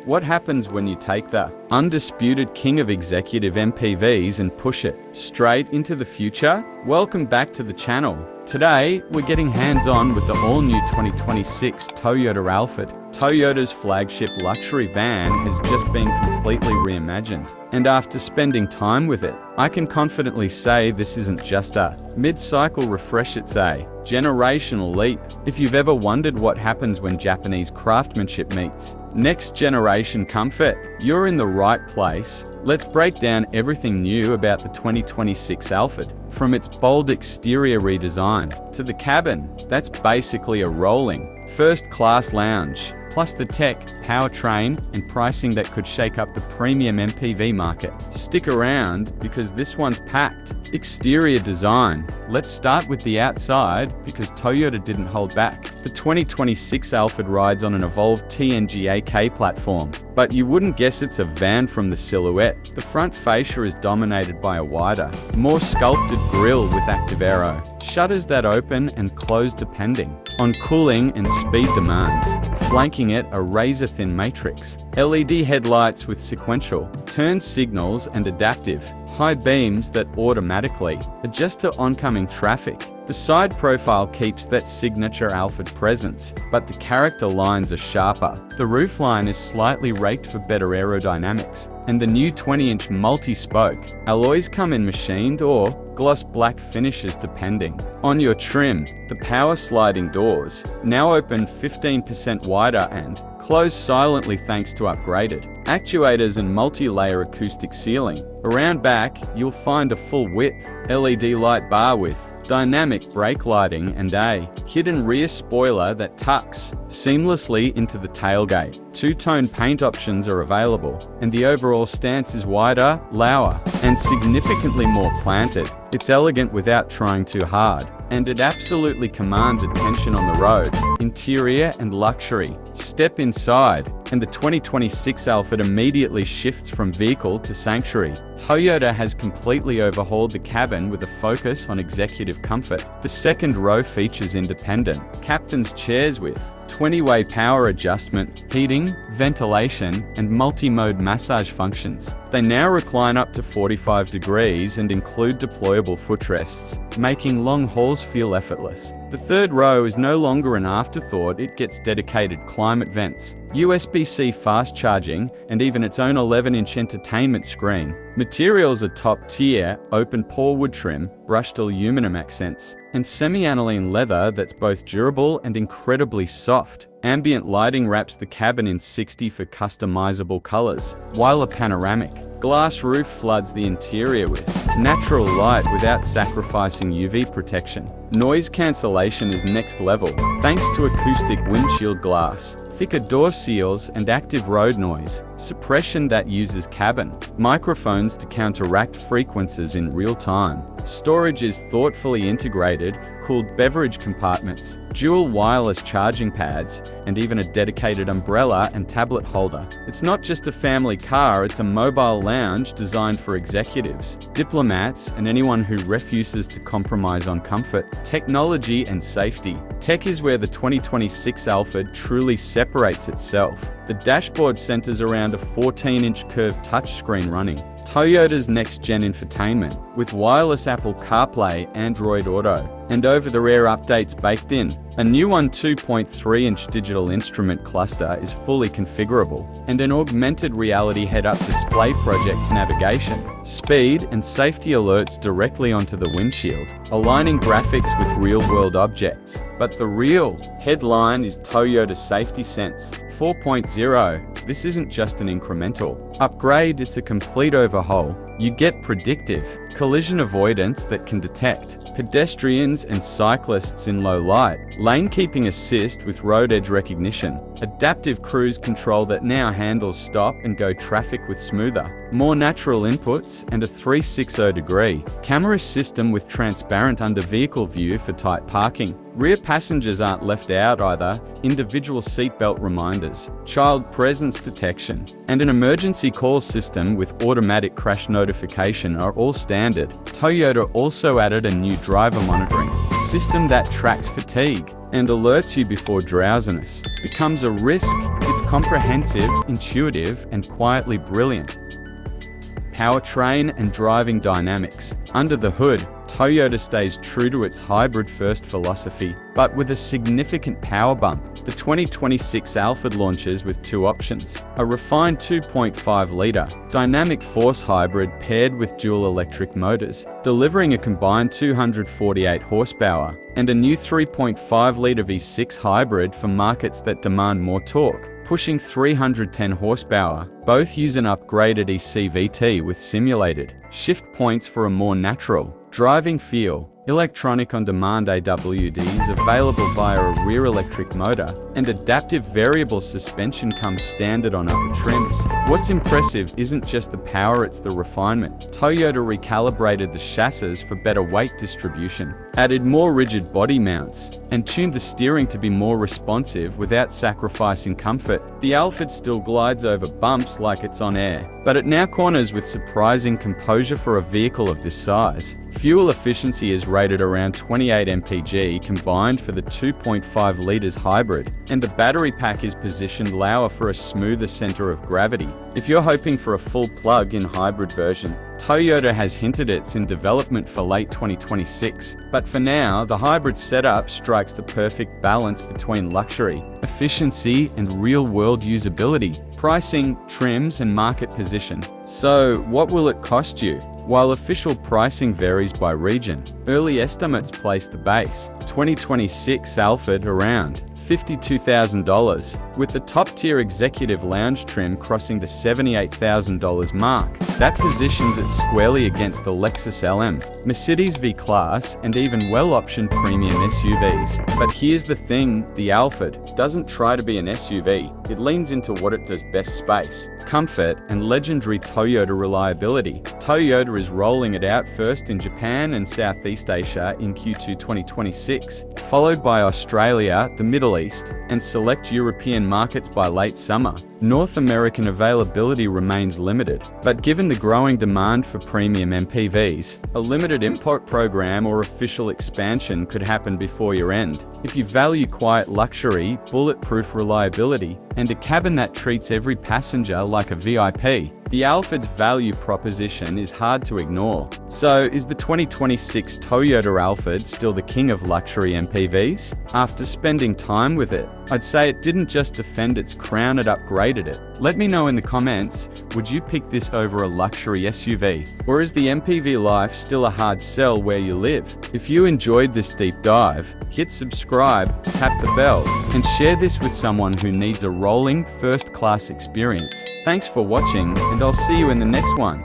What happens when you take the undisputed king of executive MPVs and push it straight into the future? Welcome back to the channel. Today, we're getting hands-on with the all-new 2026 Toyota Alphard. Toyota's flagship luxury van has just been completely reimagined. And after spending time with it, I can confidently say this isn't just a mid-cycle refresh, it's a generational leap. If you've ever wondered what happens when Japanese craftsmanship meets next-generation comfort, you're in the right place. Let's break down everything new about the 2026 Alphard. From its bold exterior redesign to the cabin that's basically a rolling first-class lounge, plus the tech, powertrain, and pricing that could shake up the premium MPV market. Stick around because this one's packed. Exterior design. Let's start with the outside because Toyota didn't hold back. The 2026 Alphard rides on an evolved TNGA-K platform, but you wouldn't guess it's a van from the silhouette. The front fascia is dominated by a wider, more sculpted grille with active aero. Shutters that open and close depending on cooling and speed demands. Flanking it, a razor-thin matrix. LED headlights with sequential turn signals and adaptive high beams that automatically adjust to oncoming traffic. The side profile keeps that signature Alphard presence, but the character lines are sharper. The roofline is slightly raked for better aerodynamics, and the new 20-inch multi-spoke alloys come in machined or gloss black finishes depending on your trim. The power sliding doors now open 15% wider and close silently thanks to upgraded actuators and multi-layer acoustic ceiling. Around back, you'll find a full-width LED light bar with dynamic brake lighting and a hidden rear spoiler that tucks seamlessly into the tailgate. Two-tone paint options are available, and the overall stance is wider, lower, and significantly more planted. It's elegant without trying too hard, and it absolutely commands attention on the road. Interior and luxury. Step inside, and the 2026 Alphard immediately shifts from vehicle to sanctuary. Toyota has completely overhauled the cabin with a focus on executive comfort. The second row features independent captain's chairs with 20-way power adjustment, heating, ventilation, and multi-mode massage functions. They now recline up to 45 degrees and include deployable footrests, making long hauls feel effortless. The third row is no longer an afterthought, it gets dedicated climate vents, USB-C fast charging, and even its own 11-inch entertainment screen. Materials are top-tier, open-pore wood trim, brushed aluminum accents, and semi-aniline leather that's both durable and incredibly soft. Ambient lighting wraps the cabin in 60 for customizable colors, while a panoramic glass roof floods the interior with natural light without sacrificing UV protection. Noise cancellation is next level, thanks to acoustic windshield glass, thicker door seals, and active road noise suppression that uses cabin microphones to counteract frequencies in real time. Storage is thoughtfully integrated, cooled beverage compartments, dual wireless charging pads, and even a dedicated umbrella and tablet holder. It's not just a family car, it's a mobile lounge designed for executives, diplomats, and anyone who refuses to compromise on comfort, technology, and safety. Tech is where the 2026 Alphard truly separates itself. The dashboard centers around a 14-inch curved touchscreen running Toyota's next-gen infotainment, with wireless Apple CarPlay, Android Auto, and over-the-air updates baked in. A new 2.3-inch digital instrument cluster is fully configurable, and an augmented reality head-up display projects navigation, speed, and safety alerts directly onto the windshield, aligning graphics with real-world objects. But the real headline is Toyota Safety Sense 4.0. This isn't just an incremental upgrade, it's a complete overhaul. You get predictive collision avoidance that can detect pedestrians and cyclists in low light, lane keeping assist with road edge recognition, adaptive cruise control that now handles stop and go traffic with smoother, more natural inputs, and a 360-degree camera system with transparent under-vehicle view for tight parking. Rear passengers aren't left out either. Individual seatbelt reminders, child presence detection, and an emergency call system with automatic crash notification are all standard. Toyota also added a new driver monitoring system that tracks fatigue, and alerts you before drowsiness. Becomes a risk, it's comprehensive, intuitive, and quietly brilliant. Powertrain and driving dynamics. Under the hood, Toyota stays true to its hybrid-first philosophy, but with a significant power bump. The 2026 Alphard launches with two options: a refined 2.5-litre dynamic force hybrid paired with dual electric motors, delivering a combined 248 horsepower, and a new 3.5-litre V6 hybrid for markets that demand more torque, pushing 310 horsepower. Both use an upgraded ECVT with simulated shift points for a more natural driving feel. Electronic on-demand AWDs available via a rear electric motor, and adaptive variable suspension comes standard on upper trims. What's impressive isn't just the power, it's the refinement. Toyota recalibrated the chassis for better weight distribution, added more rigid body mounts, and tuned the steering to be more responsive without sacrificing comfort. The Alphard still glides over bumps like it's on air, but it now corners with surprising composure for a vehicle of this size. Fuel efficiency is rated around 28 mpg combined for the 2.5 litres hybrid, and the battery pack is positioned lower for a smoother centre of gravity. If you're hoping for a full plug-in hybrid version, Toyota has hinted it's in development for late 2026. But for now, the hybrid setup strikes the perfect balance between luxury, efficiency, and real-world usability. Pricing, trims, and market position. So, what will it cost you? While official pricing varies by region, early estimates place the base 2026 Alphard around $52,000, with the top-tier executive lounge trim crossing the $78,000 mark. That positions it squarely against the Lexus LM, Mercedes V-Class, and even well-optioned premium SUVs. But here's the thing, the Alphard doesn't try to be an SUV. It leans into what it does best: space, comfort, and legendary Toyota reliability. Toyota is rolling it out first in Japan and Southeast Asia in Q2 2026, followed by Australia, the Middle East, and select European markets by late summer. North American availability remains limited, but given the growing demand for premium MPVs, a limited import program or official expansion could happen before year-end. If you value quiet luxury, bulletproof reliability, and a cabin that treats every passenger like a VIP, the Alphard's value proposition is hard to ignore. So, is the 2026 Toyota Alphard still the king of luxury MPVs? After spending time with it, I'd say it didn't just defend its crown, it upgraded it. Let me know in the comments, would you pick this over a luxury SUV? Or is the MPV life still a hard sell where you live? If you enjoyed this deep dive, hit subscribe, tap the bell, and share this with someone who needs a rolling, first-class experience. Thanks for watching, and I'll see you in the next one.